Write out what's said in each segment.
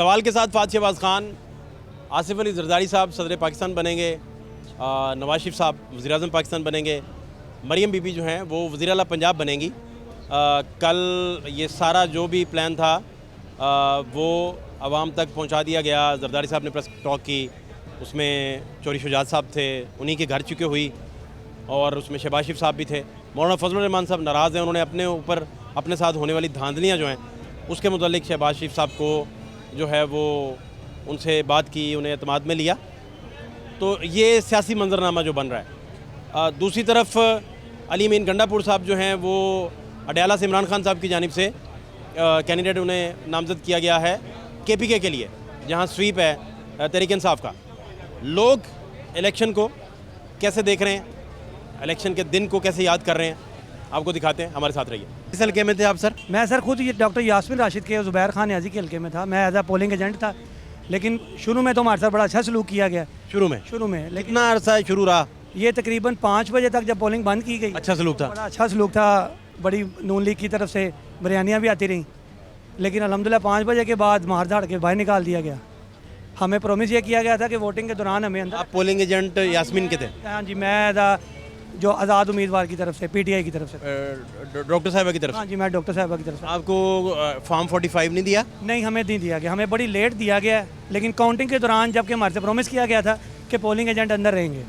सवाल के साथ फात शहबाज खान, आसिफ अली जरदारी साहब सदर पाकिस्तान बनेंगे, नवाज शरीफ साहब वज़ीर आज़म पाकिस्तान बनेंगे, मरियम बीबी जो हैं वो वज़ीर आला पंजाब बनेंगी। कल ये सारा जो भी प्लान था वो आवाम तक पहुंचा दिया गया। जरदारी साहब ने प्रेस टॉक की, उसमें चौधरी शुजात साहब थे, उन्हीं के घर चुके हुई, और उसमें शहबाज शरीफ साहब भी थे। मौलाना फजलुर रहमान साहब नाराज़ हैं, उन्होंने अपने ऊपर अपने साथ होने वाली धांधलियाँ जो हैं उसके मुतालिक शहबाज शरीफ साहब को जो है वो उनसे बात की, उन्हें एतमाद में लिया। तो ये सियासी मंजरनामा जो बन रहा है। दूसरी तरफ अली अमीन गंडापुर साहब जो हैं वो अडयाला से इमरान खान साहब की जानिब से कैंडिडेट उन्हें नामज़द किया गया है KPK के लिए, जहां स्वीप है तहरीक इंसाफ का। लोग इलेक्शन को कैसे देख रहे हैं, इलेक्शन के दिन को कैसे याद कर रहे हैं, आपको दिखाते हैं, हमारे साथ रहिए। किस हल्के में थे आप सर? मैं सर खुद डॉक्टर यास्मीन राशिद के ज़ुबैर खान न्याजी के हल्के में था। मैं एज ए पोलिंग एजेंट था, लेकिन शुरू में तो हमारे साथ बड़ा अच्छा सलूक किया गया। शुरू में लेकिन कितना अरसा शुरू रहा? ये तकरीबन 5 बजे तक जब पोलिंग बंद की गई, अच्छा सलूक था? बड़ा अच्छा सलूक था। बड़ी नून लीग की तरफ से बिरयानियाँ भी आती रहीं, लेकिन अल्हम्दुलिल्लाह 5 बजे के बाद मार धाड़ के बाहर निकाल दिया गया। हमें प्रॉमिस ये किया गया था कि वोटिंग के दौरान हमें अंदर। आप पोलिंग एजेंट यास्मीन के थे? हाँ जी, मैं जो आज़ाद उम्मीदवार की तरफ से, PTI की तरफ से, डॉक्टर साहबा की तरफ हाँ जी, मैं डॉक्टर साहबा की तरफ से। आपको फॉर्म 45 नहीं दिया? नहीं, हमें नहीं दिया गया, हमें बड़ी लेट दिया गया है। लेकिन काउंटिंग के दौरान जबकि हमारे से प्रॉमिस किया गया था कि पोलिंग एजेंट अंदर रहेंगे,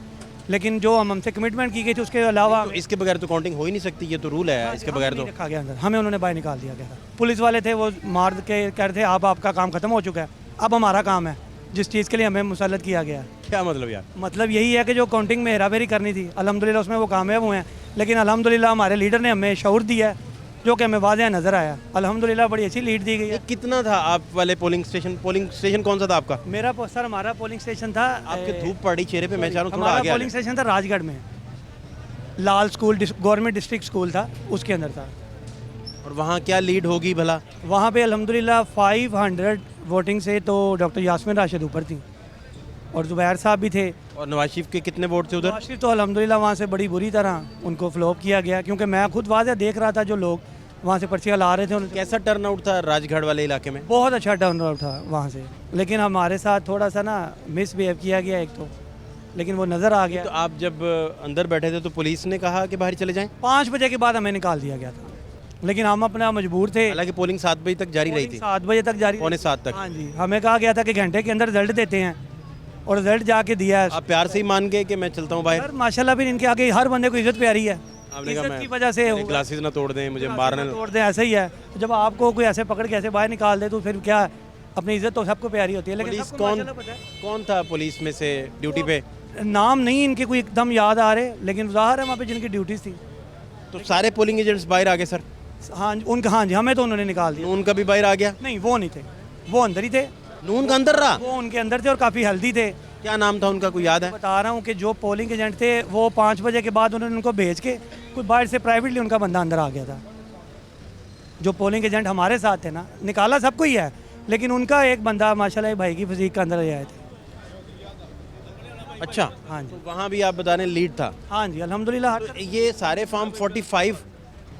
लेकिन जो हमसे कमिटमेंट की गई थी उसके अलावा तो इसके बगैर तो काउंटिंग हो ही नहीं सकती, ये तो रूल है। इसके बगैर तो रखा गया अंदर, हमें उन्होंने बाहर निकाल दिया गया था। पुलिस वाले थे, वो मार के कह रहे थे अब आपका काम खत्म हो चुका है, अब हमारा काम है जिस चीज़ के लिए हमें मुसल्लत किया गया है। क्या मतलब यार? मतलब यही है कि जो काउंटिंग में हेराफेरी करनी थी, अल्हम्दुलिल्लाह उसमें वो कामयाब हुए हैं। लेकिन अल्हम्दुलिल्लाह हमारे लीडर ने हमें शऊर दिया है, जो कि हमें वाज़ेह नज़र आया। अल्हम्दुलिल्लाह बड़ी अच्छी लीड दी गई है। कितना था आप वाले पोलिंग स्टेशन कौन सा था आपका? मेरा सर हमारा पोलिंग स्टेशन था, आपके धूप पड़ी चेहरे पे, मैं चाह रहा हूँ थोड़ा हमारा आगे आ पोलिंग स्टेशन था राजगढ़ में, लाल स्कूल गवर्नमेंट डिस्ट्रिक्ट स्कूल था, उसके अंदर था। जाए। और वहाँ क्या लीड होगी भला? वहाँ पे अल्हम्दुलिल्लाह 500 वोटिंग से तो डॉक्टर यास्मीन राशिद ऊपर थी, और ज़ुबैर साहब भी थे। और नवाज शरीफ के कितने वोट थे उधर? नवाज शरीफ तो अल्हम्दुलिल्लाह वहाँ से बड़ी बुरी तरह उनको फ्लॉप किया गया, क्योंकि मैं खुद वाज़ेह देख रहा था जो लोग वहाँ से पर्चियाँ ला रहे थे। कैसा टर्न आउट था राजगढ़ वाले इलाके में? बहुत अच्छा टर्न आउट था वहाँ से, लेकिन हमारे साथ थोड़ा सा ना मिसबिहेव किया गया एक तो, लेकिन वो नज़र आ गया। तो आप जब अंदर बैठे थे तो पुलिस ने कहा कि बाहर चले जाएं? 5 बजे के बाद हमें निकाल दिया गया था, लेकिन हम अपना मजबूर थे। हालांकि पोलिंग 7 बजे तक जारी रही थी। 7 बजे तक जारी, पौने 7 तक। हाँ जी, हमें कहा गया था कि घंटे के अंदर रिजल्ट देते हैं, और रिजल्ट जाके दिया है। आप प्यार से ही मान गए कि मैं चलता हूँ बाहर? सर माशाल्लाह भी इनके आगे हर बंदे को इज्जत प्यारी है। आपने कहा इज्जत की वजह से मेरे ग्लासेस ना तोड़ दें, मुझे मारने तोड़ दें, ऐसे ही है। जब आपको कोई ऐसे पकड़ के ऐसे बाहर निकाल दे तो फिर क्या, अपनी इज्जत तो सबको प्यारी होती है। लेकिन पुलिस सबको माशाल्लाह पता है। कौन था पुलिस में से ड्यूटी पे? नाम नहीं इनके कोई एकदम याद आ रहे, लेकिन ज़ाहिर है वहाँ पे जिनकी ड्यूटीज़ थी। तो सारे पोलिंग एजेंट्स बाहर आ गए सर? हाँ उनका, हाँ जी, हमें तो उन्होंने निकाल दिया। नून का भी बाहर आ गया? नहीं, वो नहीं थे, वो अंदर ही थे। नून का अंदर रहा? वो उनके अंदर थे और काफ़ी हेल्दी थे। क्या नाम था उनका, कोई याद है? बता रहा हूँ कि जो पोलिंग एजेंट थे वो 5 बजे के बाद उन्होंने उनको भेज के कोई बाहर से प्राइवेटली उनका बंदा अंदर आ गया था। जो पोलिंग एजेंट हमारे साथ थे ना, निकाला सबको ही है, लेकिन उनका एक बंदा माशाल्लाह भाई की फिजीक के अंदर आए थे। अच्छा, हाँ जी, तो वहाँ भी आप बता रहे हैं लीड था? हाँ जी, अल्हम्दुलिल्लाह। तो ये सारे फॉर्म 45?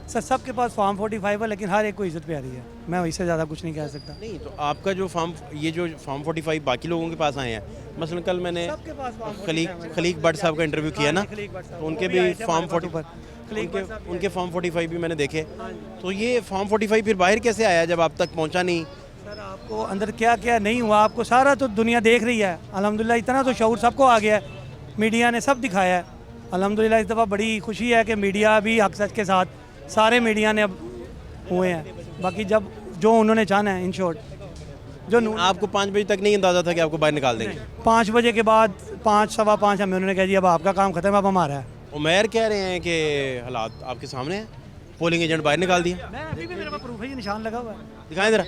सर सबके पास फॉर्म 45 है, लेकिन हर एक को इज्जत प्यारी है, मैं इससे ज़्यादा कुछ नहीं कह सकता। नहीं, तो आपका जो फॉर्म, ये जो फॉर्म 45 बाकी लोगों के पास आए हैं, मसलन कल मैंने सबके पास फॉर्म खलीक भट्ट साहब का इंटरव्यू किया ना, तो उनके भी फॉर्म 45, खलीक उनके फॉर्म 45 भी मैंने देखे। तो ये फॉर्म 45 फिर बाहर कैसे आया जब आप तक पहुंचा नहीं? सर आपको अंदर क्या क्या नहीं हुआ, आपको सारा तो दुनिया देख रही है। अल्हम्दुलिल्लाह इतना तो शऊर सबको आ गया है, मीडिया ने सब दिखाया है। अल्हम्दुलिल्लाह इस दफ़ा बड़ी खुशी है कि मीडिया भी हक सच के साथ, सारे मीडिया ने अब हुए हैं। बाकी जब जो उन्होंने चाहना है, इन शॉर्ट जो आपको 5 बजे तक नहीं अंदाज़ा था कि आपको बाहर निकाल देंगे? 5 बजे के बाद 5 सवा 5 हमें उन्होंने कहा जी अब आपका काम खत्म है, अब हमारा है। उमैर कह रहे हैं कि हालात आपके सामने हैं, पोलिंग एजेंट बाहर निकाल दिया। मैं अभी भी, मेरे पास प्रूफ है, ये निशान लगा हुआ है। दिखाएं जरा।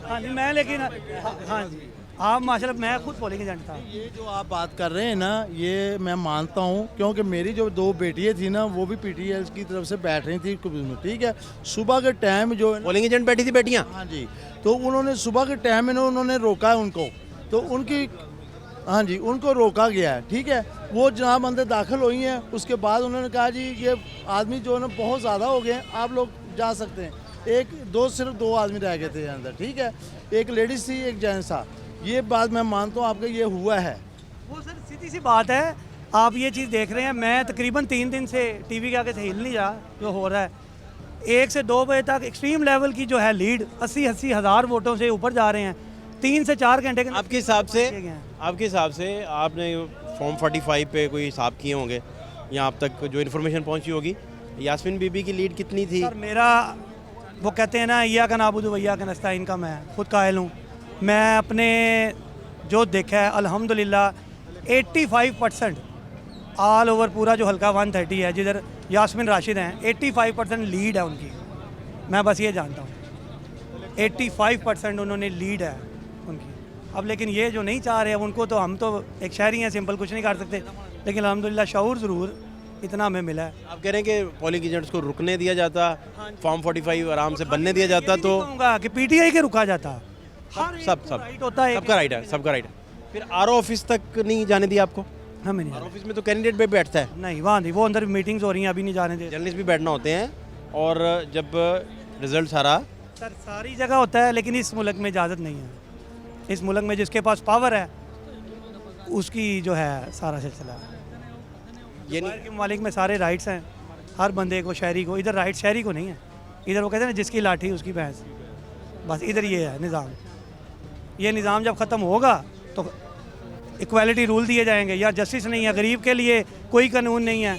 हाँ जी, मैं लेकिन हाँ जी, आप माशाल्लाह, मैं खुद पोलिंग एजेंट था। ये जो आप बात कर रहे हैं ना, ये मैं मानता हूँ, क्योंकि मेरी जो 2 बेटियाँ थी ना, वो भी PTL की तरफ से बैठ रही थी, ठीक है। सुबह के टाइम जो पोलिंग एजेंट बैठी थी बेटियाँ? हाँ जी, तो उन्होंने सुबह के टाइम में उन्होंने रोका है उनको, तो उनकी, हाँ जी, उनको रोका गया है, ठीक है। वो जनाब अंदर दाखिल हुई हैं, उसके बाद उन्होंने कहा जी ये आदमी जो है ना बहुत ज़्यादा हो गए हैं, आप लोग जा सकते हैं। एक दो सिर्फ दो आदमी रह गए थे अंदर, ठीक है, एक लेडीज थी एक जेंट्स था। ये बात मैं मानता हूँ आपका, ये हुआ है। वो सर सीधी सी बात है, आप ये चीज़ देख रहे हैं, मैं तकरीबन 3 दिन से टीवी के आगे से हिल नहीं रहा, जो हो रहा है 1 से 2 बजे तक एक्सट्रीम लेवल की जो है लीड 80-80 हज़ार वोटों से ऊपर जा रहे हैं। 3 से 4 घंटे के आपके हिसाब से आपने फॉर्म 45 पे कोई हिसाब किए होंगे या आप तक जो इन्फॉर्मेशन पहुंची होगी, यास्मीन बीबी की लीड कितनी थी? सर मेरा, वो कहते हैं ना, या का नाबुदु वैया का नस्ताइन का, मैं खुद कायल हूँ। मैं अपने जो देखा है अल्हम्दुलिल्लाह 85% ऑल ओवर पूरा जो हल्का 130 है जिधर यास्मीन राशिद हैं, 85% लीड है उनकी। मैं बस ये जानता हूँ 85% उन्होंने लीड है उनकी। अब लेकिन ये जो नहीं चाह रहे हैं उनको, तो हम तो एक शहरी हैं, सिंपल कुछ नहीं कर सकते, लेकिन अल्हम्दुलिल्लाह शऊर ज़रूर इतना हमें मिला है। आप कह रहे हैं कि पोलिंग एजेंट्स को रुकने दिया जाता, फॉर्म 45 आराम से बनने दिया जाता, तो कहूँगा कि पीटीआई के रुका जाता। सब राइट होता है, सबका राइट है, सबका राइट है। फिर आरओ ऑफिस तक नहीं जाने दिया आपको? हमें नहीं आरओ ऑफिस में तो कैंडिडेट भी बैठता है, नहीं, वहाँ नहीं, वो अंदर मीटिंग्स हो रही हैं, अभी नहीं जाने दे। जर्नलिस्ट भी बैठना होते हैं, और जब रिजल्ट सारा सर सारी जगह होता है, लेकिन इस मुल्क में इजाज़त नहीं है। इस मुल्क में जिसके पास पावर है उसकी जो है सारा सिलसिला। ये बाहर के ममालिक में सारे राइट्स हैं हर बंदे को, शहरी को। इधर राइट शहरी को नहीं है, इधर वो कहते हैं ना जिसकी लाठी उसकी भैंस। बस इधर ये है निज़ाम। ये निज़ाम जब ख़त्म होगा तो इक्वालिटी रूल दिए जाएंगे। या जस्टिस नहीं है, गरीब के लिए कोई कानून नहीं है,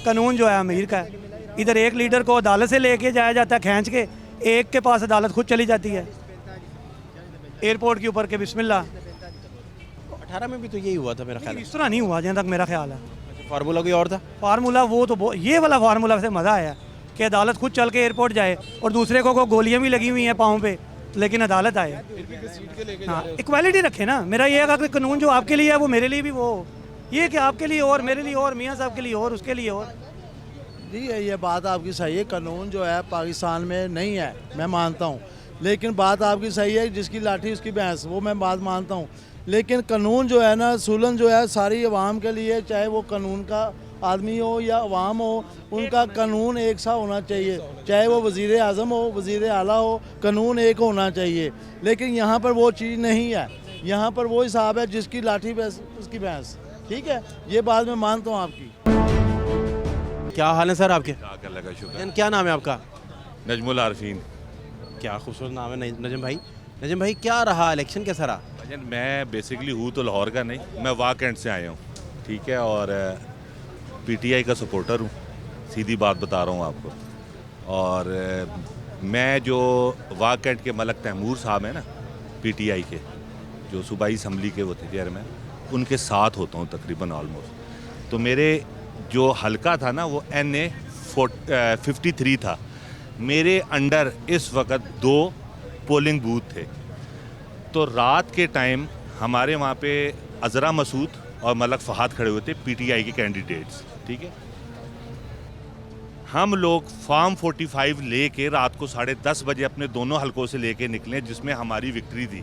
कानून जो है अमीर का है। इधर एक लीडर को अदालत से लेके जाया जाता है खींच के, एक के पास अदालत खुद चली जाती है एयरपोर्ट के ऊपर के बिस्मिल्लाह। 18 में भी तो यही हुआ था मेरा ख्याल है। इस तरह नहीं हुआ जहाँ तक मेरा ख्याल है। फार्मूला कोई और था? फार्मूला वो तो ये वाला फार्मूला से मज़ा आया कि अदालत खुद चल के एयरपोर्ट जाए और दूसरे को गोलियां भी लगी हुई हैं पाँव पे, लेकिन अदालत आए। हाँ, इक्वालिटी रखे ना। मेरा ये है कि कानून जो आपके लिए है वो मेरे लिए भी वो हो। ये कि आपके लिए और मेरे लिए और, मियाँ साहब के लिए और, उसके लिए और। जी ये बात आपकी सही है, कानून जो है पाकिस्तान में नहीं है, मैं मानता हूँ। लेकिन बात आपकी सही है, जिसकी लाठी उसकी भैंस, वो मैं बात मानता हूँ। लेकिन कानून जो है ना, सूलन जो है सारी अवाम के लिए, चाहे वो कानून का आदमी हो या अवाम हो, उनका कानून एक सा होना चाहिए। चाहे वो वज़ीर आज़म हो, वज़ीर आला हो, कानून एक होना चाहिए। लेकिन यहाँ पर वो चीज़ नहीं है। यहाँ पर वो हिसाब है जिसकी लाठी भैंस उसकी भैंस, ठीक है। ये बात मैं मानता हूँ आपकी। क्या हाल है सर आपके? अल्लाह का शुक्र। क्या नाम है आपका? नजमुल आरफीन। क्या खूबसूरत नाम है नजम भाई। नजम भाई, क्या रहा इलेक्शन, कैसा रहा? भजन मैं बेसिकली हूँ तो लाहौर का नहीं, मैं वाह कैंट से आया हूँ, ठीक है, और पीटीआई का सपोर्टर हूँ, सीधी बात बता रहा हूँ आपको। और मैं जो वाह कैंट के मलक तैमूर साहब हैं ना, पीटीआई के जो सूबाई असम्बली के वो थे चेयरमैन, उनके साथ होता हूँ तकरीबन ऑलमोस्ट। तो मेरे जो हलका था ना वो NA 53 था। मेरे अंडर इस वक्त 2 पोलिंग बूथ थे। तो रात के टाइम हमारे वहाँ पे अज़रा मसूद और मलक फ़हाद खड़े हुए थे, पीटीआई के कैंडिडेट्स, ठीक है। हम लोग फॉर्म 45 लेके रात को 10:30 बजे अपने दोनों हलकों से लेके निकले, जिसमें हमारी विक्ट्री थी।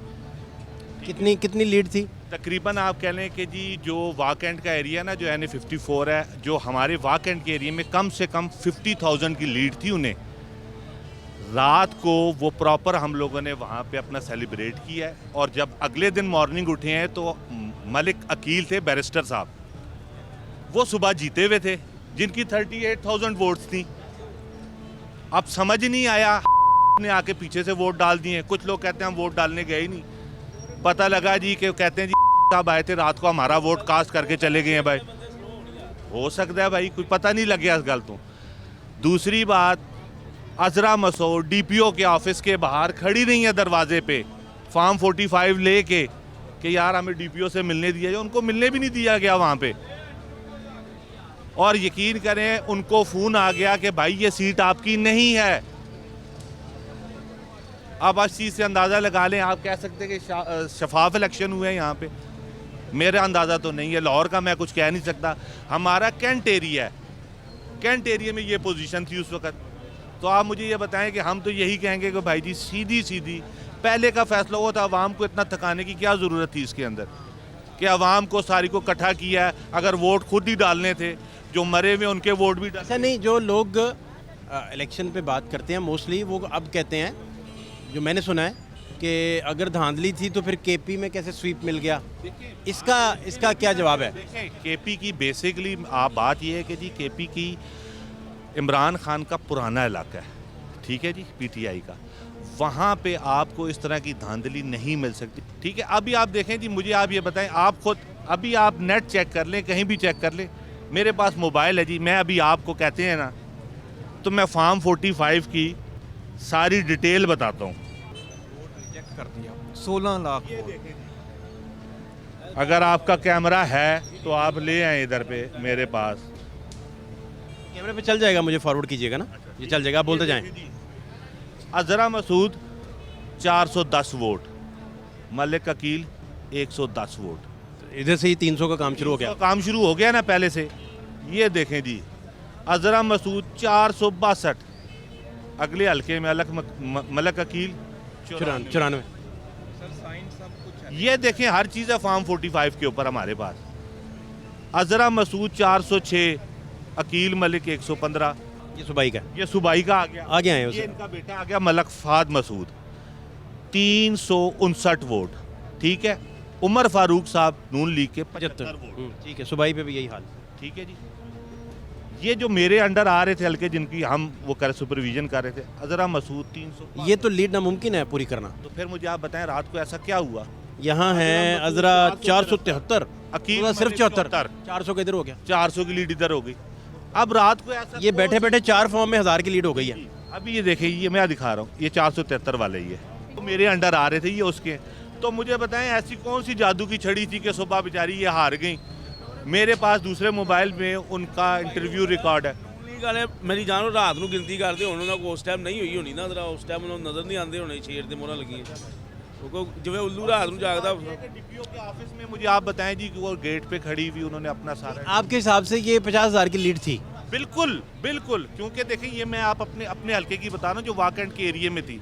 कितनी लीड थी? तकरीबन आप कह लें कि जी जो वाह कैंट का एरिया ना, जो NA 54 है, जो हमारे वाह कैंट के एरिया में कम से कम 50,000 की लीड थी उन्हें। रात को वो प्रॉपर हम लोगों ने वहाँ पे अपना सेलिब्रेट किया है। और जब अगले दिन मॉर्निंग उठे हैं तो मलिक अकील थे, बैरिस्टर साहब, वो सुबह जीते हुए थे, जिनकी 38,000 वोट्स थी। अब समझ नहीं आया ने आके पीछे से वोट डाल दिए। कुछ लोग कहते हैं हम वोट डालने गए ही नहीं। पता लगा जी कि कहते हैं जी साहब आए थे रात को, हमारा वोट कास्ट करके चले गए हैं। भाई हो सकता है भाई, कुछ पता नहीं लग गया इस गल तो। दूसरी बात, अज़रा मसूद DPO के ऑफिस के बाहर खड़ी नहीं है दरवाजे पे फॉर्म 45 लेके कि यार हमें DPO से मिलने दिया जाए। उनको मिलने भी नहीं दिया गया वहाँ पे। और यकीन करें उनको फ़ोन आ गया कि भाई ये सीट आपकी नहीं है। अब इस चीज़ से अंदाज़ा लगा लें, आप कह सकते हैं कि शफाफ इलेक्शन हुए हैं यहाँ पे। मेरा अंदाज़ा तो नहीं है, लाहौर का मैं कुछ कह नहीं सकता। हमारा कैंट एरिया है, कैंट एरिया में ये पोजीशन थी उस वक्त। तो आप मुझे ये बताएं कि हम तो यही कहेंगे कि भाई जी सीधी पहले का फैसला हुआ था। आवाम को इतना थकाने की क्या ज़रूरत थी इसके अंदर, कि आवाम को सारी को इकट्ठा किया है। अगर वोट खुद ही डालने थे, जो मरे हुए उनके वोट भी ऐसा नहीं, जो लोग इलेक्शन पे बात करते हैं मोस्टली, वो अब कहते हैं, जो मैंने सुना है, कि अगर धांधली थी तो फिर केपी में कैसे स्वीप मिल गया। इसका क्या जवाब है? देखिए, केपी की बेसिकली आप बात ये है कि जी केपी की इमरान खान का पुराना इलाका है, ठीक है जी, पीटीआई का, वहाँ पे आपको इस तरह की धांधली नहीं मिल सकती, ठीक है। अभी आप देखें जी, मुझे आप ये बताएं, आप खुद अभी आप नेट चेक कर लें, कहीं भी चेक कर लें, मेरे पास मोबाइल है जी, मैं अभी आपको कहते हैं ना, तो मैं फार्म 45 की सारी डिटेल बताता हूँ। कर दिया 16 लाख। अगर आपका कैमरा है तो आप ले आए इधर पे मेरे पास। कैमरे पे चल जाएगा, मुझे फॉरवर्ड कीजिएगा ना, ये चल जाएगा, आप बोलते जाएं। अजरा मसूद 410 वोट, मलिक अकील 110 वोट। इधर से ही 300 का काम शुरू हो गया। तो काम शुरू हो गया ना पहले से। ये देखें जी, अजरा मसूद 462, अगले हल्के में मलिक अकील 94। ये देखें, हर चीज़ है फार्म 45 के ऊपर हमारे पास। अजरा मसूद 406, अकील मलिक 115, ये सूबाई का, ये सूबाई का आ गया है ये उसे। इनका बेटा आ गया मलक फाद मसूद 359 वोट, ठीक है। उमर फारूक साहब नून लीग के 75 वोट, ठीक है, सूबाई पे भी यही हाल। ठीक है जी। ये जो मेरे अंडर आ रहे थे हल्के, जिनकी हम वो कर सुपरविजन कर रहे थे, अजरा मसूद 300। ये तो लीड नामुमकिन है पूरी करना। तो फिर मुझे आप बताएं, रात को ऐसा क्या हुआ? यहाँ है अजरा 473, अकील सिर्फ मलिक 74, 400 का इधर हो गया। 400 की लीड इधर हो गई। अब रात को ऐसा ये बैठे बैठे 4 फॉर्म में 1000 की लीड हो गई है। अभी ये देखिए, ये मैं दिखा रहा हूँ, ये 473 वाले ही है, तो मेरे अंडर आ रहे थे ये उसके। तो मुझे बताएं, ऐसी कौन सी जादू की छड़ी थी कि सुबह बेचारी ये हार गई? मेरे पास दूसरे मोबाइल में उनका इंटरव्यू रिकॉर्ड है। ਗੱਲ ਹੈ ਮੇਰੀ ਜਾਨ ਉਹ ਰਾਤ ਨੂੰ ਗਿਣਤੀ ਕਰਦੇ ਹੁਣ ਉਹਨਾਂ ਕੋਲ ਉਸ ਟਾਈਮ ਨਹੀਂ ਹੋਈ ਹੋਣੀ ਨਾ, ਜਰਾ ਉਸ ਟਾਈਮ ਉਹਨਾਂ ਨੂੰ ਨਜ਼ਰ ਨਹੀਂ ਆਉਂਦੇ ਹੋਣੇ ਸ਼ੇਰ ਦੇ ਮੋਹਰਾਂ ਲੱਗੀਆਂ, ਕਿਉਂਕਿ ਜਿਵੇਂ ਉੱਲੂ ਰਾਤ ਨੂੰ ਜਾਗਦਾ। डीपीओ के ऑफिस में मुझे आप बताएं जी कि वो गेट पे खड़ी हुई, उन्होंने अपना सारा। आपके हिसाब से ये 50,000 की लीड थी? बिल्कुल बिल्कुल, क्योंकि देखिए, ये मैं आप अपने हल्के की बता रहा हूँ जो वाकंड के एरिया में थी।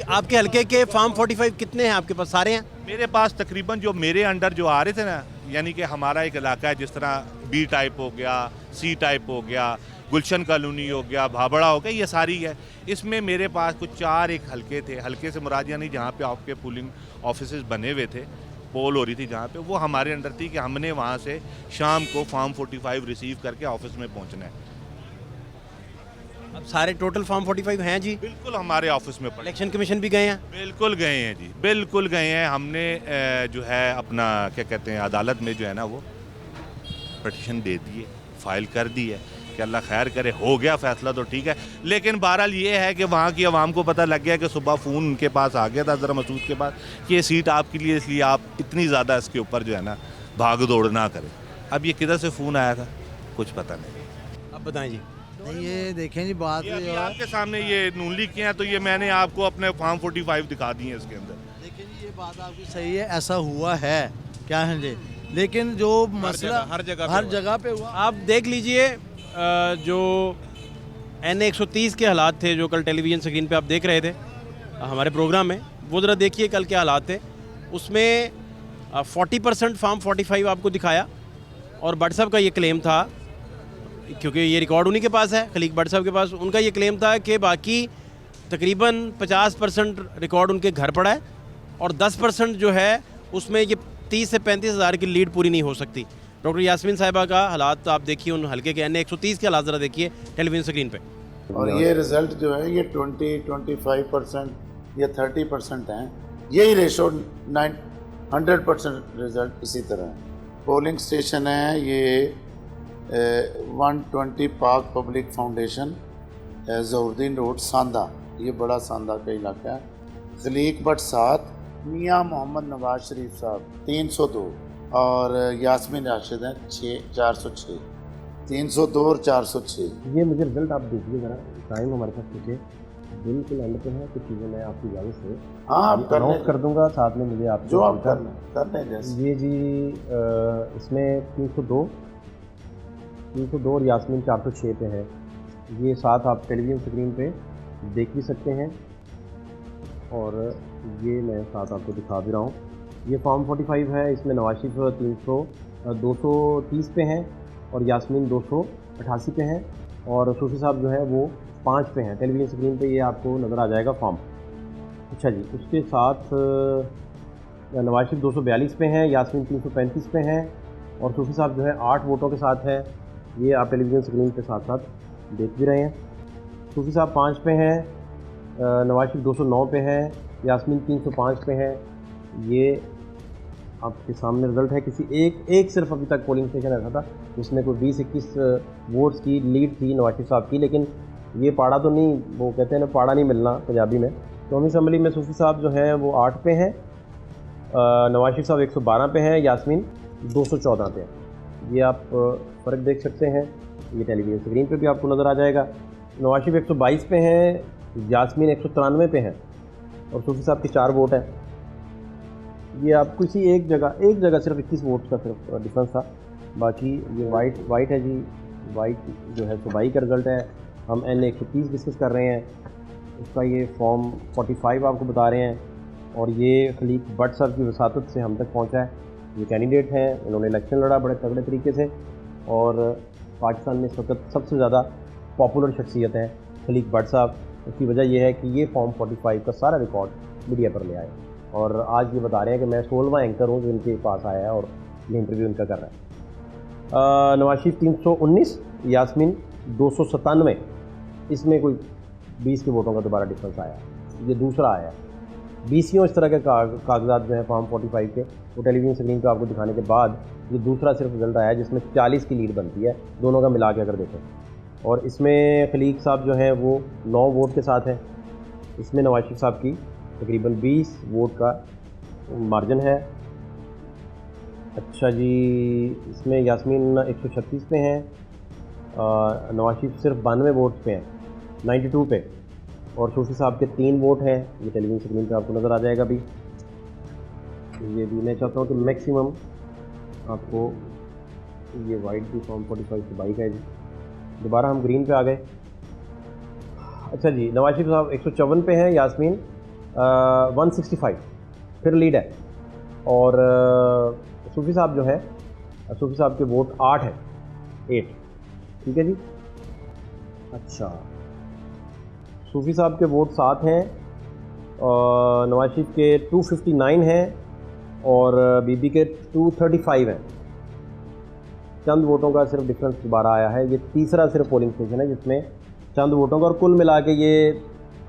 आपके हल्के के फार्म 45 कितने हैं आपके पास? सारे हैं? मेरे पास तकरीबन जो मेरे अंडर जो आ रहे थे ना, यानी कि हमारा एक इलाका है, जिस तरह बी टाइप हो गया, सी टाइप हो गया, गुलशन कॉलोनी हो गया, भाबड़ा हो गया, ये सारी है। इसमें मेरे पास कुछ 4 एक हल्के थे, हल्के से मुराद यानी जहाँ पे आपके पोलिंग ऑफिसेज बने हुए थे, पोल हो रही थी जहाँ पे, वो हमारे अंडर थी कि हमने वहाँ से शाम को फार्म 45 रिसीव करके ऑफिस में पहुँचना है। अब सारे टोटल फार्म 45 हैं जी? बिल्कुल हमारे ऑफिस में पड़े। इलेक्शन कमीशन भी गए हैं? बिल्कुल गए हैं जी, बिल्कुल गए हैं। हमने जो है अपना क्या कहते हैं, अदालत में जो है ना वो पटिशन दे दी है, फाइल कर दी है कि अल्लाह खैर करे, हो गया फैसला तो ठीक है। लेकिन बहरहाल ये है कि वहाँ की आवाम को पता लग गया कि सुबह फ़ोन उनके पास आ गया था अजरा मसूद के पास कि ये सीट आपके लिए, इसलिए आप इतनी ज़्यादा इसके ऊपर जो है ना भाग दौड़ ना करें। अब ये किधर से फ़ोन आया था कुछ पता नहीं। अब बताएं जी। नहीं, ये देखें जी, बात ये जो अभी है, आपके सामने ये नून लीग के हैं, तो ये मैंने आपको अपने फार्म 45 दिखा दिए हैं इसके अंदर। देखिए जी, ये बात आपकी सही है, ऐसा हुआ है, क्या है जी, लेकिन जो मसला हर जगह पे हुआ। आप देख लीजिए, जो NA 130 के हालात थे जो कल टेलीविज़न स्क्रीन पे आप देख रहे थे हमारे प्रोग्राम में, वो ज़रा देखिए कल के हालात थे। उसमें 40% फार्म 45 आपको दिखाया, और भट्ट साहब का ये क्लेम था, क्योंकि ये रिकॉर्ड उन्हीं के पास है, खलीक भट्ट साहब के पास, उनका ये क्लेम था कि बाकी तकरीबन 50% रिकॉर्ड उनके घर पड़ा है, और 10% जो है उसमें ये 30 से 35 हज़ार की लीड पूरी नहीं हो सकती। डॉक्टर यास्मीन साहिबा का हालात तो आप देखिए, उन हल्के के NA 130 के हालात ज़रा देखिए टेलीविज़न स्क्रीन पे। और ये रिज़ल्ट जो है ये 20-25% या 30% हैं। यही रेशो 100% रिज़ल्ट इसी तरह है। पोलिंग स्टेशन है ये 120 पाक पब्लिक फाउंडेशन, ज़हुरुद्दीन रोड, सांदा, ये बड़ा सांदा का इलाका है। खलीक भट्ट 7, मियाँ मोहम्मद नवाज शरीफ साहब 302, और यास्मीन राशिद हैं 406, 302 और 406। ये मुझे रिजल्ट आप देखिए ज़रा, टाइम हमारे पास पीछे बिल्कुल एंड पे है। कुछ चीज़ें मैं आपकी इजाज़त से आप अनाउंस कर दूंगा, साथ में मुझे आप जो आप करना जैसे। ये जी इसमें 302 और यास्मीन 406 पे है। ये साथ आप टेलीविज़न स्क्रीन पे देख भी सकते हैं, और ये मैं साथ आपको दिखा भी रहा हूँ। ये फॉर्म 45 है, इसमें नवाज शरीफ 230 पे हैं और यास्मीन 288 पे हैं, और सूफी साहब जो है वो 5 पे हैं, टेलीविज़न स्क्रीन पे ये आपको नज़र आ जाएगा फॉर्म। अच्छा जी, उसके साथ नवाज शरीफ 242 पे हैं, यास्मीन 335 पे हैं और सूफी साहब जो है 8 वोटों के साथ है। ये आप टेलीविज़न स्क्रीन के साथ साथ देख भी रहे हैं। सूफी साहब 5 पे हैं, नवाज शरीफ 209 पे है, यास्मीन 305 पे है। ये आपके सामने रिज़ल्ट है। किसी एक सिर्फ अभी तक पोलिंग स्टेशन ऐसा था जिसमें कोई 20-21 वोट्स की लीड थी नवाज शरीफ साहब की, लेकिन ये पाड़ा तो नहीं, वो कहते हैं ना पाड़ा नहीं मिलना पंजाबी में। कौमी असम्बली में सूफी साहब जो हैं वो 8 पे हैं, नवाज शरीफ साहब 112 पे हैं, यास्मीन 214 पे हैं। ये आप फ़र्क देख सकते हैं, ये टेलीविज़न स्क्रीन पे भी आपको नज़र आ जाएगा। नवाज शरीफ 122 पे हैं, यास्मीन 193 पे हैं और सूफी साहब के 4 वोट हैं। ये आपको किसी एक जगह सिर्फ 21 वोट का सिर्फ डिफरेंस था। बाकी ये वाइट है जी, वाइट जो है सूबाई का रिज़ल्ट है। हम NA 130 डिस्कस कर रहे हैं, उसका ये फॉर्म 45 आपको बता रहे हैं और ये खलीक भट्ट साहब की वसातत से हम तक पहुंचा है। ये कैंडिडेट हैं, इन्होंने इलेक्शन लड़ा बड़े तगड़े तरीके से और पाकिस्तान में इस वक्त सबसे ज़्यादा पॉपुलर शख्सियत है खलीक भट्ट साहब। उसकी वजह यह है कि ये फॉर्म 45 का सारा रिकॉर्ड मीडिया पर ले आए और आज ये बता रहे हैं कि मैं 16वां एंकर हूँ जो इनके पास आया है और ये इंटरव्यू इनका कर रहा है। नवाज शरीफ 319, यास्मीन 297, इसमें कोई 20 के वोटों का दोबारा डिफरेंस आया, ये दूसरा आया। 20 इस तरह के कागजात जो हैं फॉर्म 45 के वो टेलीविज़न स्क्रीन पर आपको दिखाने के बाद ये दूसरा सिर्फ रिजल्ट आया जिसमें 40 की लीड बनती है, दोनों का मिला के अगर देखें। और इसमें खलीक साहब जो हैं वो 9 वोट के साथ हैं। इसमें नवाज शरीफ साहब की तकरीबन 20 वोट का मार्जिन है। अच्छा जी, इसमें यास्मीन 136 पे हैं, नवाज शरीफ सिर्फ 92 वोट पे हैं, 92 पे, और सूफी साहब के 3 वोट हैं। ये टेलीविज़न स्क्रीन पे आपको नज़र आ जाएगा भी। ये भी मैं चाहता हूँ कि मैक्सिमम आपको ये वाइट भी फॉर्म 45 से बाइक है जी। दोबारा हम ग्रीन पे आ गए। अच्छा जी, नवाज शरीफ साहब 154 पे हैं, यास्मीन 165 फिर लीड है और सूफी साहब जो है, सूफी साहब के वोट 8 है, 8, ठीक है जी। अच्छा, सूफी साहब के वोट 7 हैं, नवाज शरीफ के 259 हैं और बीबी के 235 हैं। चंद वोटों का सिर्फ डिफरेंस दोबारा आया है। ये तीसरा सिर्फ पोलिंग स्टेशन है जिसमें चंद वोटों का, और कुल मिला के ये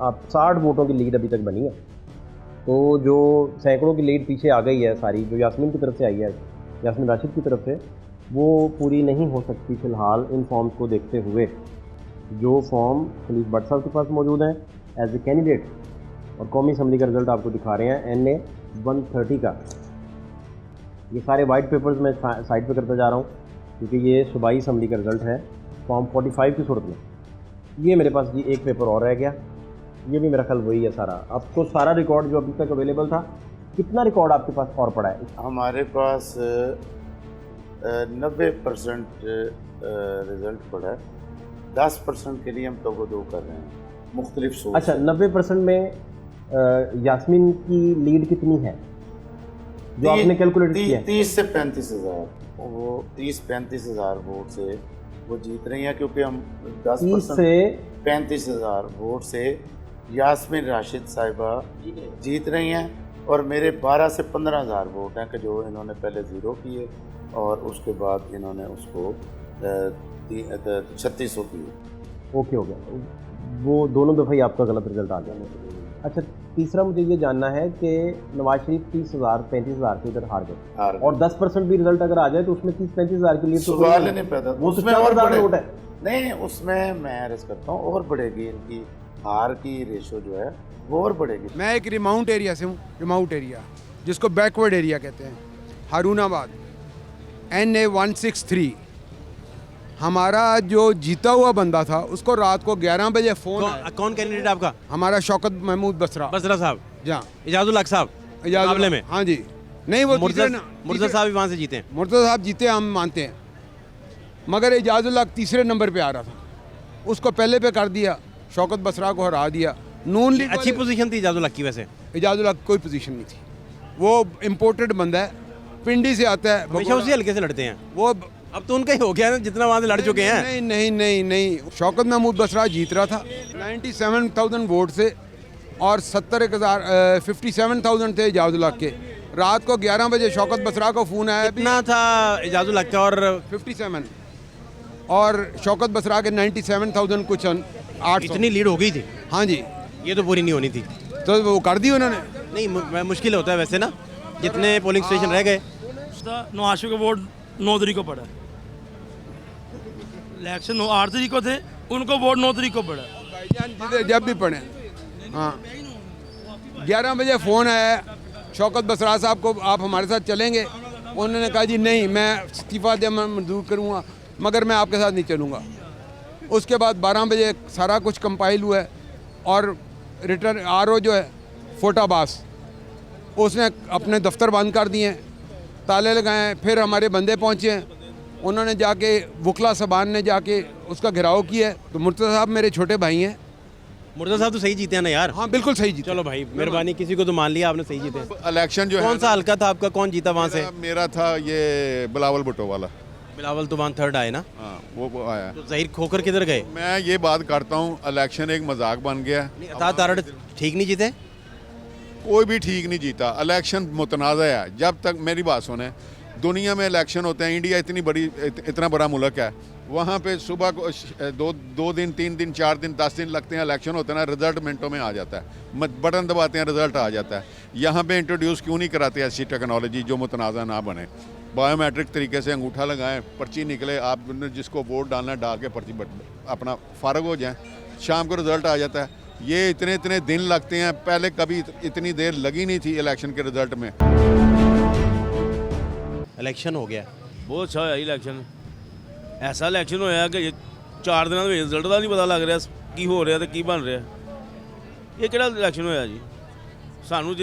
आप 60 वोटों की लीड अभी तक बनी है। तो जो सैकड़ों की लीड पीछे आ गई है सारी, जो यास्मीन की तरफ से आई है, यास्मीन राशिद की तरफ से, वो पूरी नहीं हो सकती फ़िलहाल इन फॉर्म्स को देखते हुए। जो फॉर्म खलीक भट्ट साहब के पास मौजूद हैं एज ए कैंडिडेट और कौमी असम्बली का रिज़ल्ट आपको दिखा रहे हैं NA 130 का। ये सारे वाइट पेपर्स मैं साइड पे करता जा रहा हूँ क्योंकि ये सूबाई असम्बली का रिज़ल्ट है फॉर्म 45 की सूरत में। ये मेरे पास जी एक पेपर और रह गया, ये भी मेरा ख्याल वही है सारा। आपको सारा रिकॉर्ड जो अभी तक अवेलेबल था, कितना रिकॉर्ड आपके पास और पड़ा है? हमारे पास 90% रिज़ल्ट पड़ा है, 10% के लिए हम तगो कर रहे हैं मुख्तलिफ सोर्स। अच्छा, 90% में यास्मीन की लीड कितनी है जो आपने कैलकुलेट किया? 30 से 35 हज़ार, वो 30-35 हज़ार वोट से वो जीत रही हैं, क्योंकि हम 10% से 35 हज़ार वोट से यास्मीन राशिद साहिबा जीत रही हैं और मेरे 12 से 15 हज़ार वोट हैं कि जो इन्होंने पहले ज़ीरो किए और उसके बाद इन्होंने उसको 3600 किए। ओके, हो गया, वो दोनों दफ़ा ही आपका गलत रिजल्ट आ गया। अच्छा, तीसरा मुझे ये जानना है कि नवाज शरीफ 30,000-35 हज़ार से इधर हार गए और 10% भी रिजल्ट अगर आ जाए तो उसमें 30-35 हज़ार के लिए तो सवाल नहीं पैदा, वो उसमें और ज़्यादा वोट है। नहीं, उसमें मैं अर्ज करता हूँ और बढ़ेगी, इनकी हार की रेशो जो है वो और बढ़ेगी। मैं एक रिमाउंट एरिया से हूँ, रिमाउंट एरिया जिसको बैकवर्ड एरिया कहते हैं, हारूनाबाद, NA 163। हमारा जो जीता हुआ बंदा था उसको रात को 11 बजे फ़ोन आया। कौन कैंडिडेट आपका? हमारा शौकत महमूद बसरा साहब, जहाँ इजाजुल हक साहब मामले में। हाँ जी, नहीं वो मुर्तज़ा साहब भी वहाँ से जीते हैं। मुर्तज़ा साहब जीते हम मानते हैं, मगर इजाजुल हक तीसरे नंबर पे आ रहा था, उसको पहले पे कर दिया, शौकत बसरा को हरा दिया। नून लीग अच्छी पोजीशन थी इजाजुल हक की। वैसे इजाजुल हक कोई पोजीशन नहीं थी, वो इम्पोर्टेड बंदा है, पिंडी से आता है, हमेशा उसी हल्के से लड़ते हैं। वो अब तो उनका ही हो गया ना, जितना वहाँ से लड़ चुके हैं। नहीं नहीं नहीं नहीं, शौकत महमूद बसरा जीत रहा था 97,000 वोट से, और 57,000 थे एजाजुल हक के। रात को 11 बजे शौकत बसरा को फ़ोन आया, इतना था एजाजुल हक का, और 57, और शौकत बसरा के 97,000 कुछ 800। इतनी लीड हो गई थी। हाँ जी, ये तो पूरी नहीं होनी थी। तो वो कर दी उन्होंने। नहीं, मुश्किल होता है वैसे ना, जितने पोलिंग स्टेशन रह गए। नवाज शरीफ का वोट 9 तारीख को पड़ा। इलेक्शन 8 तारीख को थे, उनको वोट 9 तारीख को पड़ा। भाईजान जब भी पढ़े, हाँ 11 बजे फ़ोन आया शौकत बसरा साहब को, आप हमारे साथ चलेंगे? उन्होंने कहा जी नहीं, मैं इस्तीफ़ा दे मैं मंजूर करूँगा, मगर मैं आपके साथ नहीं चलूँगा। उसके बाद 12 बजे सारा कुछ कंपाइल हुआ है, और रिटर्न RO जो है फोटाबास, उसने अपने दफ्तर बंद कर दिए, ताले लगाए। फिर हमारे बंदे पहुँचे हैं, उन्होंने जाके वकला सबान ने जाके उसका घेराव किया है। तो मुर्तज़ा साहब मेरे छोटे भाई हैं। मुर्तज़ा साहब तो सही जीते हैं ना यार? हाँ बिल्कुल सही जीते। चलो भाई, मेहरबानी, किसी को तो मान लिया आपने, सही जीते हैं। इलेक्शन जो है, कौन सा हल्का था आपका, कौन जीता वहाँ से? मेरा था ये बिलावल भुट्टो वाला। बिलावल तो वहाँ थर्ड आए ना? हाँ वो आया। तो ज़हीर खोकर किधर गए? मैं ये बात करता हूँ, इलेक्शन एक मजाक बन गया। अता तारड़ ठीक नहीं जीते? कोई भी ठीक नहीं जीता। इलेक्शन मुतनाज़ है। जब तक मेरी बात सुने, दुनिया में इलेक्शन होते हैं, इंडिया इतना बड़ा मुल्क है, वहाँ पे सुबह को 2 दिन 3 दिन 4 दिन 10 दिन लगते हैं इलेक्शन होते हैं ना, रिजल्ट मिनटों में आ जाता है, बटन दबाते हैं रिजल्ट आ जाता है। यहाँ पे इंट्रोड्यूस क्यों नहीं कराते ऐसी टेक्नोलॉजी जो मुतनाज़ा ना बने? बायोमेट्रिक तरीके से अंगूठा लगाएं, पर्ची निकले, आप जिसको वोट डालना है डाल के पर्ची अपना फ़ारग हो जाएं, शाम को रिजल्ट आ जाता है। ये इतने दिन लगते हैं, पहले कभी इतनी देर लगी नहीं थी इलेक्शन के रिजल्ट में। इलेक्शन हो गया, बहुत अच्छा होया इलेक्शन। ऐसा इलेक्शन होया कि 4 ਦਿਨਾਂ ਦੇ ਰਿਜ਼ਲਟ ਦਾ ਨਹੀਂ ਪਤਾ ਲੱਗ ਰਿਹਾ ਕੀ ਹੋ ਰਿਹਾ ਤੇ ਕੀ ਬਣ ਰਿਹਾ। ਇਹ ਕਿਹੜਾ ਇਲੈਕਸ਼ਨ ਹੋਇਆ ਜੀ? ਸਾਨੂੰ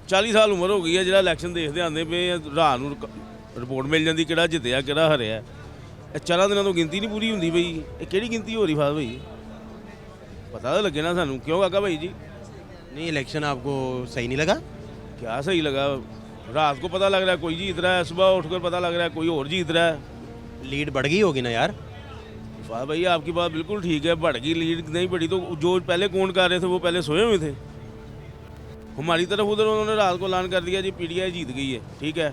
40 ਸਾਲ ਉਮਰ ਹੋ ਗਈ ਹੈ, ਜਿਹੜਾ ਇਲੈਕਸ਼ਨ ਦੇਖਦੇ ਆਉਂਦੇ ਪਏ ਆ, ਰਾਤ ਨੂੰ ਰਿਪੋਰਟ ਮਿਲ ਜਾਂਦੀ ਕਿਹੜਾ ਜਿੱਤਿਆ ਕਿਹੜਾ ਹਰਿਆ। ਇਹ 4 ਦਿਨਾਂ ਤੋਂ ਗਿਣਤੀ ਨਹੀਂ ਪੂਰੀ ਹੁੰਦੀ ਪਈ। ਇਹ ਕਿਹੜੀ ਗਿਣਤੀ ਹੋ ਰਹੀ ਫਾਦ ਭਾਈ? पता तो लगे ना सानू। क्यों काका भाई जी? नहीं, इलेक्शन आपको सही नहीं लगा? क्या सही लगा? रात को पता लग रहा है कोई जीत रहा है, सुबह उठकर पता लग रहा है कोई और जीत रहा है। लीड बढ़ गई होगी ना यार? वाह भाई, आपकी बात बिल्कुल ठीक है, बढ़ गई लीड नहीं बढ़ी तो जो पहले कौन कर रहे थे वो पहले सोए हुए थे। हमारी तरफ उधर उन्होंने रात को ऐलान कर दिया जी PTI जीत गई है, ठीक है।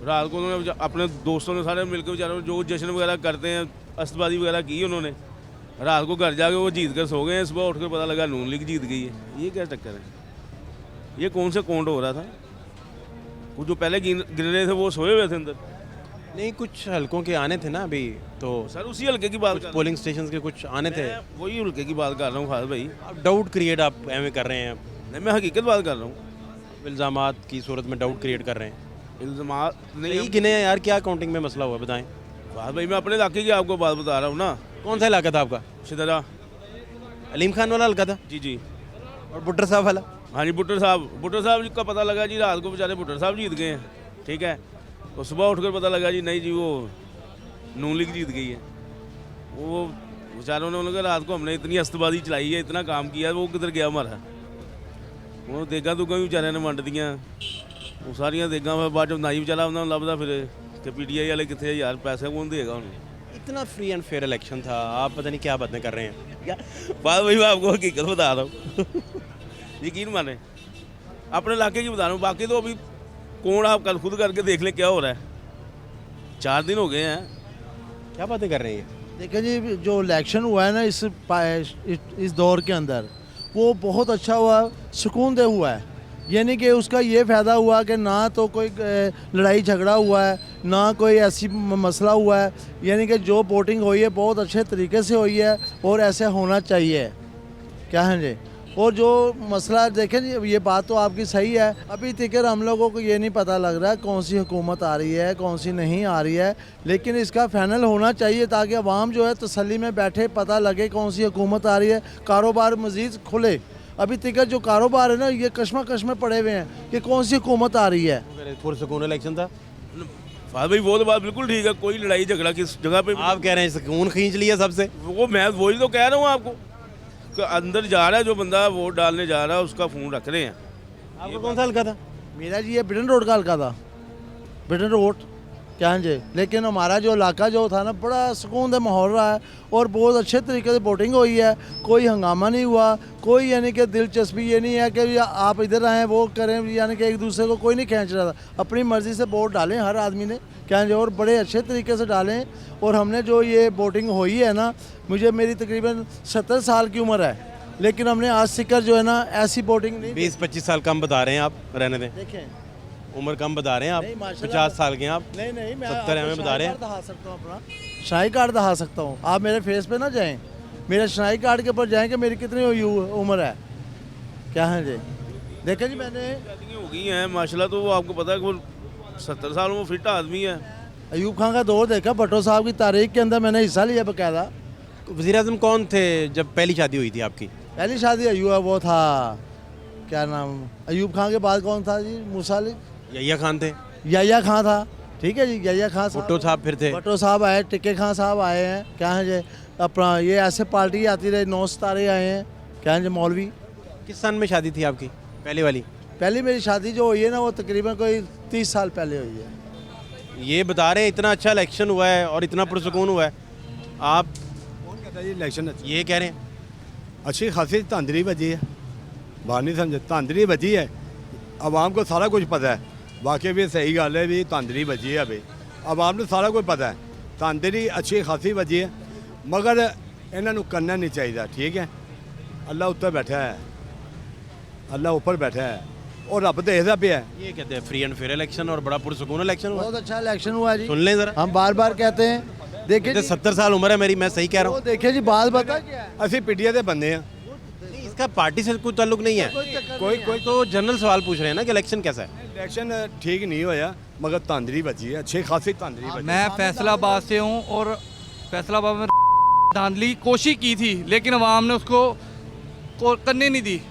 रात को उन्होंने अपने दोस्तों ने सारे मिलकर बेचारों जो जश्न वगैरह करते हैं, अस्तबाजी वगैरह की उन्होंने। रात को घर जाके वो जीत कर सो गए हैं, सुबह उठकर पता लगा नून लीग जीत गई है। ये क्या चक्कर है? ये कौन सा काउंट हो रहा था? वो जो पहले गिन रहे थे वो सोए हुए थे अंदर। नहीं, कुछ हलकों के आने थे ना अभी तो। सर उसी हल्के की बात, पोलिंग स्टेशन के कुछ आने थे, वही हल्के की बात कर रहा हूँ खास भाई। आप डाउट क्रिएट आप एम कर रहे हैं। नहीं, मैं हकीकत बात कर रहा हूँ। इल्ज़ामात की सूरत में डाउट क्रिएट कर रहे हैं। इल्ज़ामात नहीं गिने यार, क्या काउंटिंग में मसला हुआ बताएं। खास भाई मैं अपने इलाके की आपको बात बता रहा हूँ ना। कौन सा इलाका था आपका? शिदरा। अलीम खान वाला हल्का था? जी जी। और बुट्टर साहब वाला? हाँ जी, बुट्टर साहब का पता लगा जी रात को बेचारे बुट्टर साहब जीत गए हैं, ठीक है। तो सुबह उठकर पता लगा जी नहीं जी वो नून लीग जीत गई है। वो बेचारों ने उन्होंने कहा रात को हमने इतनी अस्तबाजी चलाई है, इतना काम किया है, वो किधर गया हमारा? वो देगा दुगा भी बेचारे ने वंड दियाँ, वो सारिया देगा बाद जो नाई बेचारा उन्होंने लभदा फिर कि PTI वाले कितने यार, पैसे कौन देगा उन्हें? इतना फ्री एंड फेयर इलेक्शन था, आप पता नहीं क्या बातें कर रहे हैं। क्या बात भाई, मैं आपको हकीकत बता रहा हूँ। यकीन माने, अपने इलाके की बता रहा हूँ, बाकी तो अभी कौन आप कल खुद करके देख ले क्या हो रहा है। 4 दिन हो गए हैं। क्या बातें कर रहे हैं? देखिए जी, जो इलेक्शन हुआ है ना इस दौर के अंदर, वो बहुत अच्छा हुआ, सुकून दे हुआ है। यानी कि उसका ये फ़ायदा हुआ कि ना तो कोई लड़ाई झगड़ा हुआ है, ना कोई ऐसी मसला हुआ है। यानी कि जो वोटिंग हुई है बहुत अच्छे तरीके से हुई है और ऐसे होना चाहिए। क्या है जी? और जो मसला देखें जी, ये बात तो आपकी सही है, अभी तक हम लोगों को ये नहीं पता लग रहा है कौन सी हुकूमत आ रही है कौन सी नहीं आ रही है, लेकिन इसका फाइनल होना चाहिए ताकि अवाम जो है तसल्ली में बैठे, पता लगे कौन सी हुकूमत आ रही है, कारोबार मज़ीद खुले। अभी तक जो कारोबार है ना ये कश्मकश में पड़े हुए हैं कि कौन सी हुकूमत आ रही है। पुरसकून इलेक्शन था फाद भाई, वो तो बात बिल्कुल ठीक है, कोई लड़ाई झगड़ा किस जगह पे। आप कह रहे हैं सुकून खींच लिया सबसे। वो मैं वही तो कह रहा हूँ आपको कि अंदर जा रहा है जो बंदा वोट डालने जा रहा है उसका फ़ोन रख रहे हैं। आपको कौन सा हल्का था? मेरा जी ये बिटन रोड का हल्का था, बिटन रोड। क्या जी, लेकिन हमारा जो इलाका जो था ना बड़ा सुकून का माहौल रहा है और बहुत अच्छे तरीके से वोटिंग हुई है, कोई हंगामा नहीं हुआ, कोई यानी कि दिलचस्पी ये नहीं है कि आप इधर आएँ वो करें, यानी कि एक दूसरे को कोई नहीं खींच रहा था। अपनी मर्ज़ी से वोट डालें हर आदमी ने, क्या जी, और बड़े अच्छे तरीके से डालें। और हमने जो ये वोटिंग हुई है ना, मेरी तकरीबन 70 साल की उम्र है, लेकिन हमने आज तक जो है ना ऐसी वोटिंग नहीं। 20-25 साल कम बता रहे हैं आप, रहने दें, देखें उम्र कम बता रहे हैं आप, नहीं, माशाल्लाह। 50 साल के हैं आप, नहीं नहीं, मैं 70 में बता रहे हैं। दिखा सकता हूँ अपना शनाई कार्ड दिखा सकता हूँ। आप मेरे फेस पे ना जाएं, मेरे शनाई कार्ड के ऊपर जाएं कि मेरी कितनी उम्र है। क्या है जी, देखें जी, मैंने हो गई हैं माशाल्लाह, तो वो आपको पता है कि वो 70 साल में वो फिट आदमी है। अयूब खान का दौर देखा, भट्टो साहब की तारीख के अंदर मैंने हिस्सा लिया बकायदा। वज़ीर आज़म कौन थे जब पहली शादी हुई थी आपकी? पहली शादी अयूब वो था, क्या नाम, अयूब खान के बाद कौन था जी? मूसा अली, यहिया खान थे, याया खान था, ठीक है जी, याया खान साहब, भुट्टो साहब फिर थे, भट्टो साहब आए, टिक्के खान साहब आए हैं, क्या है जी, अपना ये ऐसे पार्टी आती रही, 9 सितारे आए हैं, क्या है जी, मौलवी। किस सन में शादी थी आपकी पहली वाली? पहली मेरी शादी जो हुई है ना वो तकरीबन कोई 30 साल पहले हुई है। ये बता रहे हैं इतना अच्छा इलेक्शन हुआ है और इतना पुरसुकून हुआ है, आप कौन कहता है जी इलेक्शन ये कह रहे हैं? अच्छी खासी धांधली बजी है, बाहर नहीं समझे, धांधली बजी है, आवाम को सारा कुछ पता है। वाकई भी सही गल है भी धांधली बजी है, अभी आवाम ने सारा कुछ पता है, धांधली अच्छी खासी बजी है, मगर इन्हों करना नहीं चाहिए। ठीक है, अल्लाह उत्तर बैठा है, अल्लाह ऊपर बैठा है और रब देखता पे है। ये कहते हैं फ्री एंड फेयर इलेक्शन और बड़ा पुरसुकून इलेक्शन हुआ। बहुत अच्छा इलेक्शन हुआ जी, सुन लें जरा, हम बार बार कहते हैं। देखिए 70 साल उम्र है मेरी, मैं सही कह रहा वो हूँ? देखिए जी, बात बता, असं पीटीए के बंदे हैं, इसका पार्टी से कोई ताल्लुक नहीं है, कोई तो जनरल सवाल पूछ रहे हैं ना कि इलेक्शन कैसा है। इलेक्शन ठीक नहीं होया मगर धांधली बची है, अच्छी खासी धांधली बची। मैं फैसलाबाद से हूँ और फैसलाबाद में धांधली कोशिश की थी लेकिन अवाम ने उसको करने नहीं दी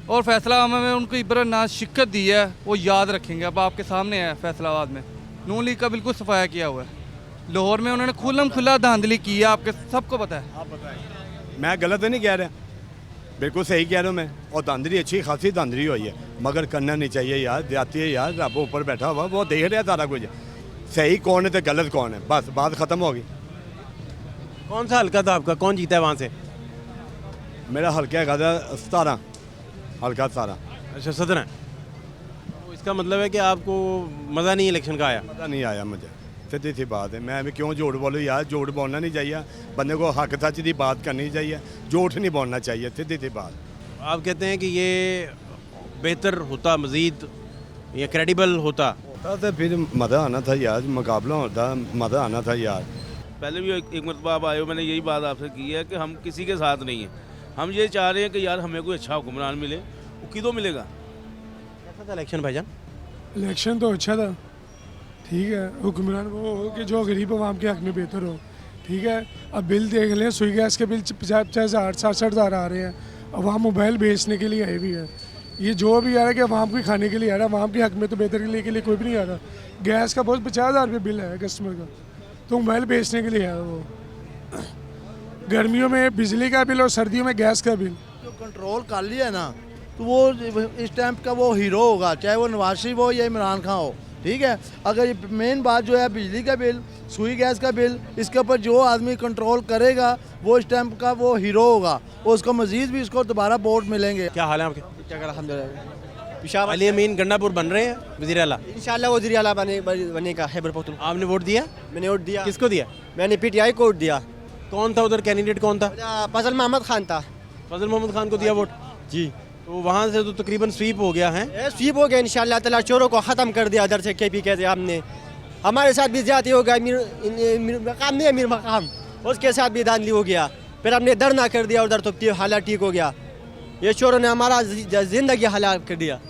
और फैसलाबाद में उनको इबरत ना शिक्कत दी है, वो याद रखेंगे। अब आपके सामने है फैसलाबाद में नून लीग का बिल्कुल सफाया किया हुआ है, लाहौर में उन्होंने खुल्लम खुल्ला धांधली की है, आपके सबको पता है। मैं गलत तो नहीं कह रहा, बिल्कुल सही कह रहा हूँ मैं, और धांधली अच्छी खासी धांधली हुई है, मगर करना नहीं चाहिए यार, जाती है यार, रब ऊपर बैठा हुआ वो देख रहा है सारा कुछ, सही कौन है तो गलत कौन है, बस बात ख़त्म होगी। कौन सा हल्का था आपका, कौन जीता है वहाँ से? मेरा हल्का है 17, हल्का 17। अच्छा 17 है, तो इसका मतलब है कि आपको मज़ा नहीं इलेक्शन का आया? मज़ा नहीं आया मुझे, सीधी सी बात है। मैं अभी क्यों झूठ बोलूँ यार, झूठ बोलना नहीं चाहिए, बंदे को हक सच की बात करनी चाहिए, झूठ नहीं बोलना चाहिए, सीधी सी बात। आप कहते हैं कि ये बेहतर होता, मज़ीद या क्रेडिबल होता तो फिर मज़ा आना था यार, मुकाबला होता, मज़ा आना था यार। पहले भी एक मरतबा आप आए हो, मैंने यही बात आपसे की है कि हम किसी के साथ नहीं हैं, हम ये चाह रहे हैं कि यार हमें कोई अच्छा हुक्मरान मिले, वो किधर मिलेगा। कैसा था इलेक्शन भाईजान? इलेक्शन तो अच्छा था, ठीक है, हुक्मरान वो हो कि जो गरीब आवाम के हक में बेहतर हो, ठीक है। अब बिल देख लें, सुई गैस के बिल 50,000 67,000 आ रहे हैं, अवाम मोबाइल बेचने के लिए आए भी है, ये जो भी आ रहा है कि अवाम को खाने के लिए आ रहा है, अवाम के हक में तो बेहतर के लिए कोई भी नहीं आ रहा। गैस का बहुत 50,000 रुपये बिल है कस्टमर का, तो मोबाइल बेचने के लिए है वो, गर्मियों में बिजली का बिल और सर्दियों में गैस का बिल। जो कंट्रोल कर लिया ना तो वो इस टाइम का वो हीरो होगा, चाहे वो नवाज शरीफ हो या इमरान खान हो, ठीक है। अगर ये मेन बात जो है बिजली का बिल, सुई गैस का बिल, इसके ऊपर जो आदमी कंट्रोल करेगा वो इस टाइम का वो हीरो होगा, और उसको मजीद भी उसको दोबारा वोट मिलेंगे। क्या हाल है आपके? अल्हम्दुलिल्लाह। अली अमीन गंडापुर बन रहे हैं वज़ीर आला? इंशाल्लाह वज़ीर आला बने का खैबर पख्तूनख्वा। आपने वोट दिया? मैंने वोट दिया। किसको दिया? मैंने पीटीआई को वोट दिया। कौन था उधर, कैंडिडेट कौन था? फजल मोहम्मद खान था। फजल मोहम्मद खान को दिया वोट जी, तो वहाँ से तो तकरीबन स्वीप हो गया है। स्वीप हो गया इंशाल्लाह ताला, चोरों को ख़त्म कर दिया उधर से केपी के हमने। हमारे साथ भी ज्यादा हो गया, मीर मकाम नहीं है, मीर मकाम, उसके साथ भी धांधली हो गया, फिर हमने धरना कर दिया उधर, तो हालात ठीक हो गया। ये चोरों ने हमारा जिंदगी हलाक कर दिया।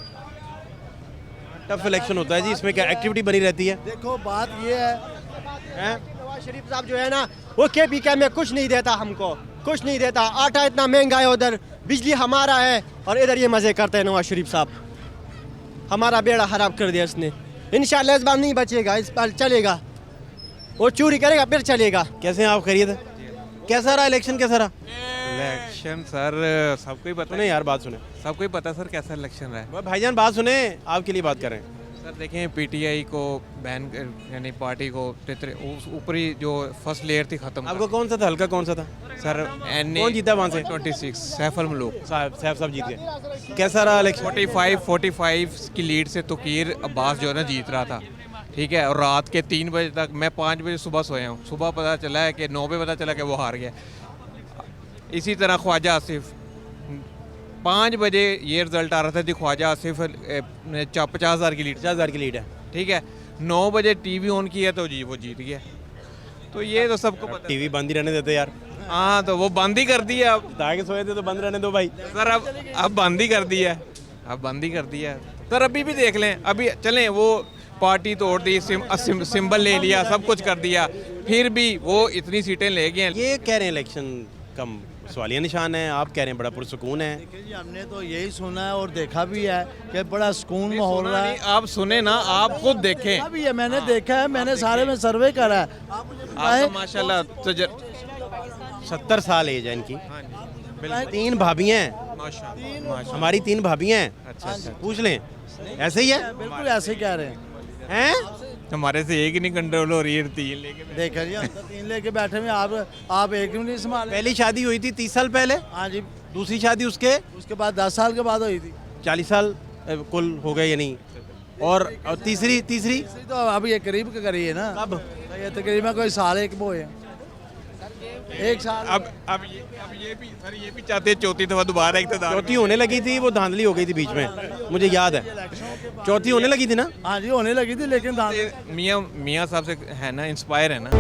टफ इलेक्शन होता है जी, इसमें क्या एक्टिविटी बनी रहती है? देखो बात ये है, नवाज शरीफ साहब जो है ना, वो केपी के में कुछ नहीं देता, हमको कुछ नहीं देता। आटा इतना महंगा है उधर, बिजली हमारा है, और इधर ये मज़े करते हैं नवाज शरीफ साहब। हमारा बेड़ा खराब कर दिया इसने। इंशाल्लाह इस बार नहीं बचेगा, इस बार चलेगा, वो चोरी करेगा फिर चलेगा। कैसे हैं आप, खैरियत है? कैसा रहा इलेक्शन, कैसा रहा? इलेक्शन सर सबको ही पता सुने यार, बात सुने, सबको ही पता सर कैसा इलेक्शन रहा है। भाईजान बात सुने, आपके लिए बात कर रहे हैं। सर देखें पीटीआई को बैन यानी पार्टी को ऊपरी जो फर्स्ट लेयर थी खत्म। आपको कौन सा था, हल्का कौन सा था सर एन कौन जीता वहाँ से? 26 सैफ अल मलूक साहब जीत गए। कैसा रहा इलेक्शन? 45 की लीड से तकीर अब्बास जो है ना जीत रहा था, ठीक है। और रात के 3 बजे तक, मैं 5 बजे सुबह सोया हूँ, सुबह पता चला है कि 9 बजे पता चला कि वो हार गया। इसी तरह ख्वाजा आसिफ 5 बजे ये रिजल्ट आ रहा था जी, ख्वाजा आसिफ 50,000 की लीड, 50,000 की लीड है, ठीक है। 9 बजे टीवी ऑन किया तो जी वो जीत गया। तो ये तो सबको पता। टीवी बंद ही रहने देते यार। हाँ तो वो बंद ही कर दिया। अब ताकि सोए थे तो बंद रहने दो भाई। सर अब बंद ही कर दिया, अब बंद ही कर दिया। सर अभी भी देख लें, अभी चलें, वो पार्टी तोड़ दी, सिंबल ले लिया, सब कुछ कर दिया, फिर भी वो इतनी सीटें ले गए। ये कह रहे हैं इलेक्शन कम सवालिया निशान है, आप कह रहे हैं बड़ा पुरसुकून है। देखिए जी, हमने तो यही सुना है और देखा भी है कि बड़ा सुकून माहौल रहा है। आप सुने ना, आप खुद देखें। देखा भी है, मैंने देखा है, मैंने सारे में सर्वे करा है। आप मुझे आप बताएं, तो माशाल्लाह 70 साल एज है इनकी, 3 भाभियाँ हैं, माशाल्लाह हमारी 3 भाभियाँ हैं। अच्छा पूछ लें, ऐसे ही है? बिल्कुल ऐसे ही कह रहे हैं। हमारे से एक ही नहीं कंट्रोल हो रही है, 3 लेके देखा जी, हम तो 3 लेके बैठे हुए, आप एक भी नहीं संभाले। पहली शादी हुई थी 30 साल पहले, हाँ जी, दूसरी शादी उसके बाद 10 साल के बाद हुई थी। 40 साल कुल हो गए यानी, और तीसरी तो अभी ये करीब का करी है ना। कब? ये तकरीबन कोई साल एक वो है, 1 साल। अब ये भी सर, ये भी चाहते हैं चौथी दफा दोबारा इक़्तिदार। चौथी होने लगी थी, वो धांधली हो गई थी बीच में, मुझे याद है। चौथी होने लगी थी ना? हाँ जी होने लगी थी, लेकिन मियाँ साहब से है ना, इंस्पायर है ना।